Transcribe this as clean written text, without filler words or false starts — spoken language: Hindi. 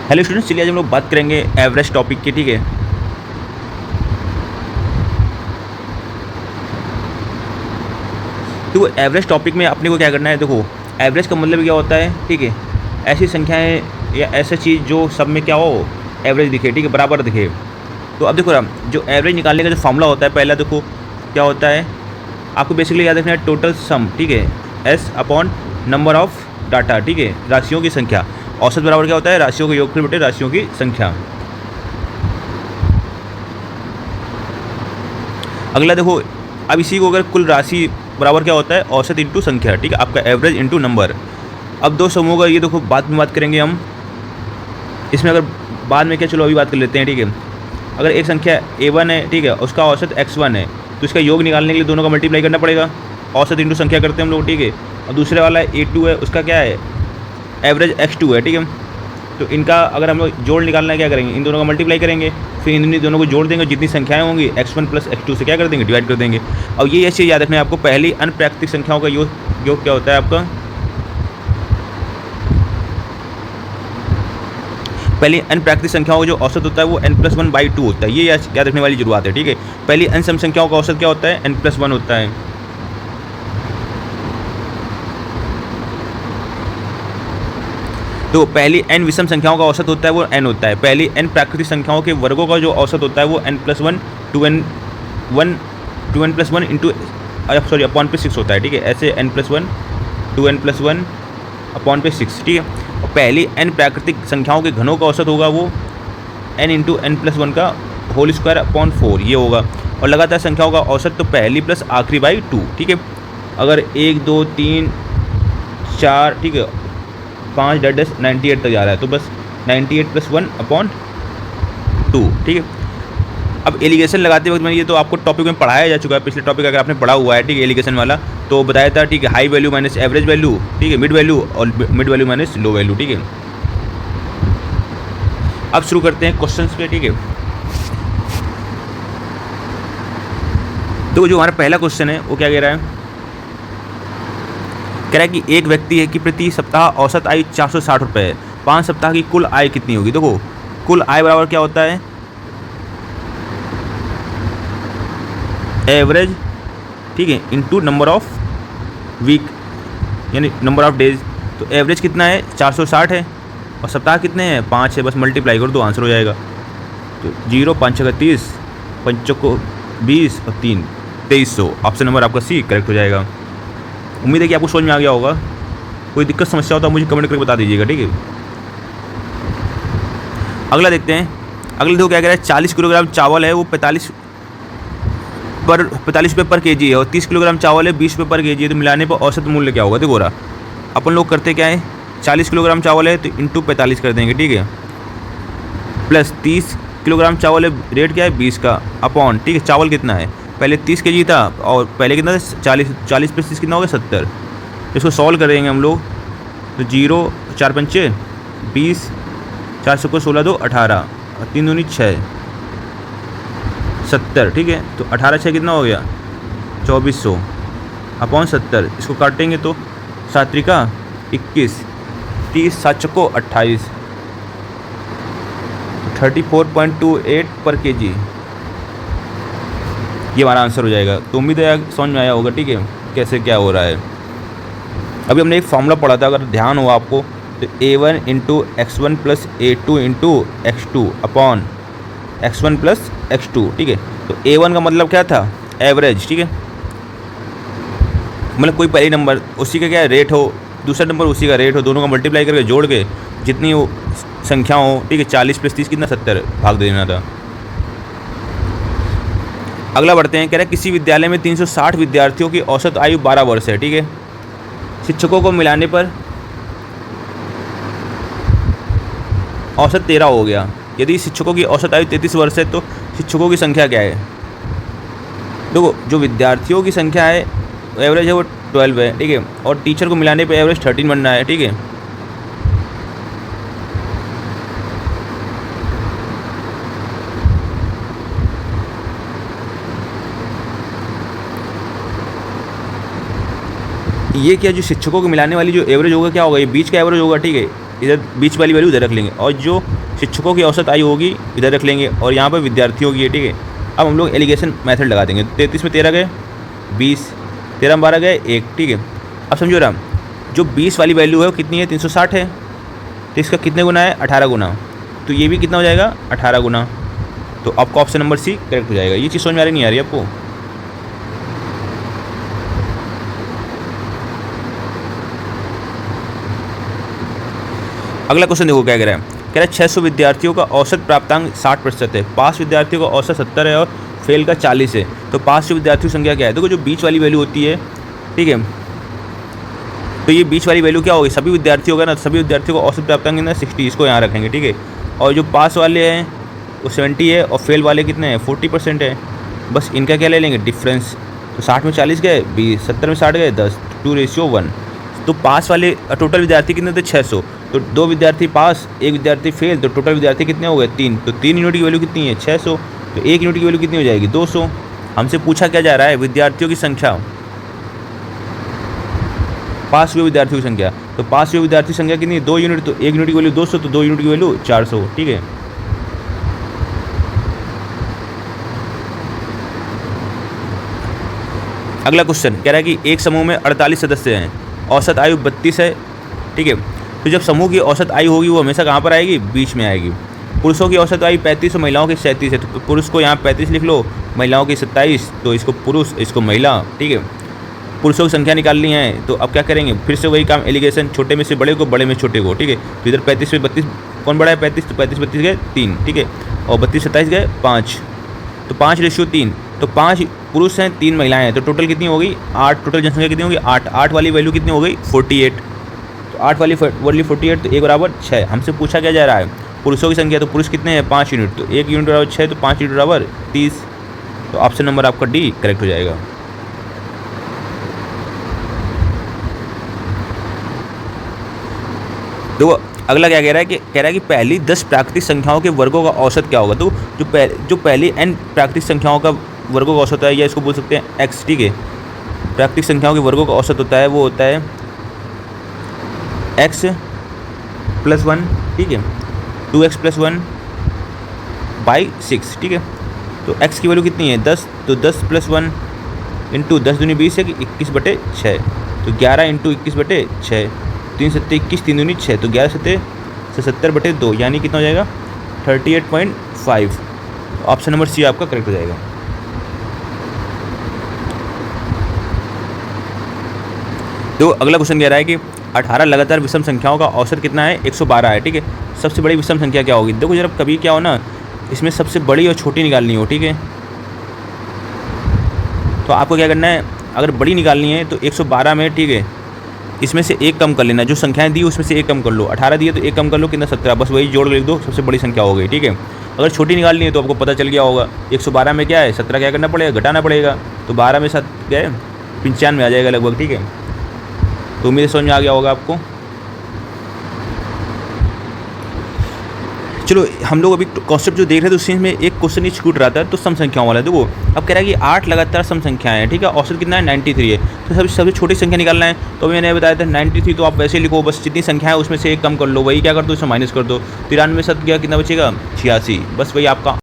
हेलो स्टूडेंट्स, चलिए आज हम लोग बात करेंगे एवरेज टॉपिक की। ठीक है, तो एवरेज टॉपिक में अपने को क्या करना है। देखो, एवरेज का मतलब क्या होता है। ठीक है, ऐसी संख्याएं या ऐसा चीज़ जो सब में क्या हो, एवरेज दिखे। ठीक है, बराबर दिखे। तो अब देखो ना, जो एवरेज निकालने का जो फॉर्मूला होता है, पहला देखो क्या होता है। आपको बेसिकली याद रखना है टोटल सम। ठीक है, S upon number of data. ठीक है, राशियों की संख्या। औसत बराबर क्या होता है, राशियों के योगफल बटे राशियों की संख्या। अगला देखो, अब इसी को अगर कुल राशि बराबर क्या होता है, औसत इंटू संख्या। ठीक है, आपका एवरेज इंटू नंबर। अब दो समूह का ये देखो बाद में बात करेंगे हम इसमें। अगर बाद में क्या, चलो अभी बात कर लेते हैं। ठीक है, अगर एक संख्या a1 है, ठीक है, उसका औसत x1 है, तो इसका योग निकालने के लिए दोनों का मल्टीप्लाई करना पड़ेगा। औसत इंटू संख्या करते हैं हम लोग। ठीक है, और दूसरे वाला a2 है, उसका क्या है, एवरेज x2 है। ठीक है, तो इनका अगर हम लोग जोड़ निकालना है, क्या करेंगे, इन दोनों का मल्टीप्लाई करेंगे, फिर इन दोनों को जोड़ देंगे। जितनी संख्याएं होंगी x1 प्लस x2 से क्या कर देंगे, डिवाइड कर देंगे। और ये ऐसे याद रखना है आपको, पहली अनप्राकृतिक संख्याओं का योग क्या होता है आपका, पहली अनप्राकृतिक संख्याओं का जो औसत होता है वो n+1/2 होता है। ये याद रखने वाली जरूरत है। ठीक है, पहली अन सम संख्याओं का औसत क्या होता है, n+1 होता है। तो पहली n विषम संख्याओं का औसत होता है वो n होता है। पहली n प्राकृतिक संख्याओं के वर्गों का जो औसत होता है वो n+1 2n+1 into sorry upon पे 6 होता है। ठीक है, ऐसे n+1 2n+1 अपॉन पे 6। ठीक है, और पहली n प्राकृतिक संख्याओं के घनों का औसत होगा वो n इंटू n+1 का होल स्क्वायर अपॉन 4 ये होगा। और लगातार संख्याओं का औसत तो पहली प्लस आखिरी बाई 2। ठीक है, अगर 1 2 3 4 ठीक है 5 डेड 98 तक जा रहा है, तो बस 98 + 1 अपॉन 2। ठीक है, अब एलिगेशन लगाते वक्त में, ये तो आपको टॉपिक में पढ़ाया जा चुका है, पिछले टॉपिक अगर आपने पढ़ा हुआ है। ठीक है, एलिगेशन वाला तो बताया था। ठीक है, high value minus average value. ठीक है, मिड वैल्यू और mid value minus low value. ठीक है, अब शुरू करते हैं क्वेश्चंस पे। ठीक है, तो जो हमारा पहला क्वेश्चन है वो क्या कह रहा है, कह रहा है कि एक व्यक्ति है कि प्रति सप्ताह औसत आय 460 रुपये है। 5 सप्ताह की कुल आय कितनी होगी। देखो, कुल आय बराबर क्या होता है, एवरेज, ठीक है, इंटू नंबर ऑफ वीक यानी नंबर ऑफ डेज। तो एवरेज कितना है, 460 है, और सप्ताह कितने हैं, 5 है। बस मल्टीप्लाई करो तो आंसर हो जाएगा। तो 0 5 × 30 5 को 20 और 3 2300। ऑप्शन नंबर आपका सी करेक्ट हो जाएगा। उम्मीद है कि आपको समझ में आ गया होगा। कोई दिक्कत समस्या हो तो मुझे कमेंट करके बता दीजिएगा। ठीक है, अगला देखते हैं। अगले देखो क्या कह रहा है, 40 किलोग्राम चावल है वो 45 रुपये पर केजी है, और 30 किलोग्राम चावल है 20 रुपये पर केजी है। तो मिलाने पर औसत मूल्य क्या होगा। देखो रहा, अपन लोग करते क्या है, 40 किलोग्राम चावल है तो इंटू 45 कर देंगे। ठीक है, प्लस 30 किलोग्राम चावल है, रेट क्या है 20 का, अपॉन, ठीक है, चावल कितना है, पहले 30 केजी था और पहले कितना था 40 + 30 कितना हो गया 70। इसको सॉल्व करेंगे हम लोग तो 0 4 पंचे 20, 4 को 16 2 18 और 3 दूनी 6 70। ठीक है, तो 18 6 कितना हो गया 2400 अपॉन 70। इसको काटेंगे तो 7 त्रिका 21, 30 7 चौको 28, 34.28 पर केजी। ये हमारा आंसर हो जाएगा। तो उम्मीद है समझ में आया होगा। ठीक है, कैसे क्या हो रहा है। अभी हमने एक फॉर्मूला पढ़ा था, अगर ध्यान हो आपको, तो a1 into x1 plus a2 into x2 upon x1 plus x2। ठीक है, तो a1 का मतलब क्या था, एवरेज। ठीक है, मतलब कोई पहली नंबर उसी का क्या रेट हो, दूसरा नंबर उसी का रेट हो, दोनों का मल्टीप्लाई करके जोड़ के जितनी वो संख्या हो, ठीक है, 40 + 30 कितना 70 भाग दे देना था। अगला बढ़ते हैं। कह रहा है किसी विद्यालय में 360 विद्यार्थियों की औसत आयु 12 वर्ष है। ठीक है, शिक्षकों को मिलाने पर औसत 13 हो गया। यदि शिक्षकों की औसत आयु 33 वर्ष है तो शिक्षकों की संख्या क्या है। देखो, जो विद्यार्थियों की संख्या है एवरेज है वो 12 है। ठीक है, और टीचर को मिलाने पर एवरेज 13 बनना है। ठीक है, ये क्या, जो शिक्षकों को मिलाने वाली जो एवरेज होगा क्या होगा, ये बीच का एवरेज होगा। ठीक है, इधर बीच वाली वैल्यू इधर रख लेंगे, और जो शिक्षकों की औसत आयु होगी इधर रख लेंगे, और यहाँ पर विद्यार्थियों की है, ठीक है। अब हम लोग एलिगेशन मेथड लगा देंगे। 33 में 13 गए 20, 13 में 12 गए 1, ठीक है। अब समझो राम, जो 20 वाली वैल्यू है वो कितनी है, 360 है, तो इसका कितने गुना है, 18 गुना, तो ये भी कितना हो जाएगा, 18 गुना। तो आपका ऑप्शन नंबर सी करेक्ट हो जाएगा। ये चीज़ समझ में आ रही नहीं आ रही आपको? अगला क्वेश्चन देखो क्या कह रहा है। कह रहा है 600 विद्यार्थियों का औसत प्राप्तांक 60% है, पास विद्यार्थियों का औसत 70 है और फेल का 40 है, तो पास विद्यार्थियों की संख्या क्या है। देखो जो बीच वाली वैल्यू होती है, ठीक है, तो ये बीच वाली वैल्यू क्या होगी, सभी विद्यार्थियों का ना, सभी विद्यार्थियों का औसत प्राप्तांक कितना है, 60, इसको यहाँ रखेंगे, ठीक है। और जो पास वाले हैं वो 70 है, और फेल वाले कितने हैं, 40% है। बस इनका क्या ले लेंगे, डिफरेंस। तो 60 में 40 गए 20, 70 में 60 गए 10, 2:1। तो पास वाले टोटल विद्यार्थी कितने थे, 600, तो 2 विद्यार्थी पास 1 विद्यार्थी फेल, तो टोटल विद्यार्थी कितने हो गए, 3। तो 3 यूनिट की वैल्यू कितनी है, 600, तो 1 यूनिट की वैल्यू कितनी हो जाएगी, 200। हमसे पूछा क्या जा रहा है, विद्यार्थियों की संख्या, पास हुए विद्यार्थियों की संख्या। तो पास हुए विद्यार्थी की संख्या कितनी, 2 यूनिट, तो 1 यूनिट की वैल्यू 200, तो 2 यूनिट की वैल्यू 400, ठीक है। अगला क्वेश्चन कह रहा है कि एक समूह में 48 सदस्य हैं, औसत आयु 32 है, ठीक है। तो जब समूह की औसत आयु होगी वो हमेशा कहाँ पर आएगी, बीच में आएगी। पुरुषों की औसत आयु 35 और महिलाओं की 37 है, तो पुरुष को यहाँ 35 लिख लो, महिलाओं की 27, तो इसको पुरुष इसको महिला, ठीक है। पुरुषों की संख्या निकालनी है, तो अब क्या करेंगे, फिर से वही काम, एलिगेशन, छोटे में से बड़े को, बड़े में छोटे को, ठीक है। तो इधर 35 में 32 कौन बड़ा है, 35, तो 35 32 गए 3, ठीक है, और 32 27 गए 5, तो 5:3। तो 5 पुरुष हैं 3 महिलाएं हैं, तो टोटल कितनी हो गई, 8। टोटल जनसंख्या कितनी होगी, 8। 8 वाली वैल्यू कितनी हो गई, 48। तो 8 वाली 48, तो 1 बराबर 6। हमसे पूछा क्या जा रहा है, पुरुषों की संख्या, तो पुरुष कितने हैं, 5 यूनिट, तो 1 यूनिट बराबर 6, तो 5 यूनिट बराबर 30। तो ऑप्शन नंबर आपका डी करेक्ट हो जाएगा। देखो अगला क्या कह रहा है कि पहली 10 प्राकृतिक संख्याओं के वर्गों का औसत क्या होगा। तो जो पहली n प्राकृतिक संख्याओं का वर्गों का औसत है, या इसको बोल सकते हैं x, ठीक है। प्राकृतिक संख्याओं के वर्गों का औसत होता है, वो होता है x + 1, ठीक है, 2x + 1 बाई 6, ठीक है। तो x की वैल्यू कितनी है, 10, तो 10 + 1 इंटू 10 दूनी 20 है कि 21/6, तो 11 इंटू 21/6, 3 7 21, 3 दूनी 6, तो 11 7 70/2, यानी कितना हो जाएगा, 38.5। ऑप्शन नंबर सी आपका करेक्ट हो जाएगा। तो अगला क्वेश्चन कह रहा है कि 18 लगातार विषम संख्याओं का औसत कितना है, 112 है, ठीक है। सबसे बड़ी विषम संख्या क्या होगी। देखो जरा कभी क्या हो ना, इसमें सबसे बड़ी और छोटी निकालनी हो, ठीक है। तो आपको क्या करना है, अगर बड़ी निकालनी है तो 112 में, ठीक है, इसमें से एक कम कर लेना, जो संख्याएं दी उसमें से एक कम कर लो। 18 दिए तो एक कम कर लो, कितना, 17, बस वही जोड़ लिख दो, सबसे बड़ी संख्या हो गई, ठीक है। अगर छोटी निकालनी है तो आपको पता चल गया होगा, 112 में क्या है, 17 क्या करना पड़ेगा, घटाना पड़ेगा, तो 12 में 7 गए 95 आ जाएगा लगभग, ठीक है। तो उम्मीद समझ में आ गया होगा आपको। चलो हम लोग अभी कॉन्सेप्ट जो देख रहे थे उसी में एक क्वेश्चन ही छूट रहा था, तो सम संख्याओं वाला। देखो अब कह रहा है कि 8 लगातार सम संख्याएं हैं, ठीक है, औसत कितना है, 93 है। तो सबसे छोटी संख्या निकालना है, तो मैंने बताया था 93, तो आप वैसे लिखो, बस जितनी संख्या है उसमें से एक कम कर लो, वही क्या कर दो, इसमें माइनस कर दो। 93 में 7 गया, कितना बचेगा, 86, बस वही आपका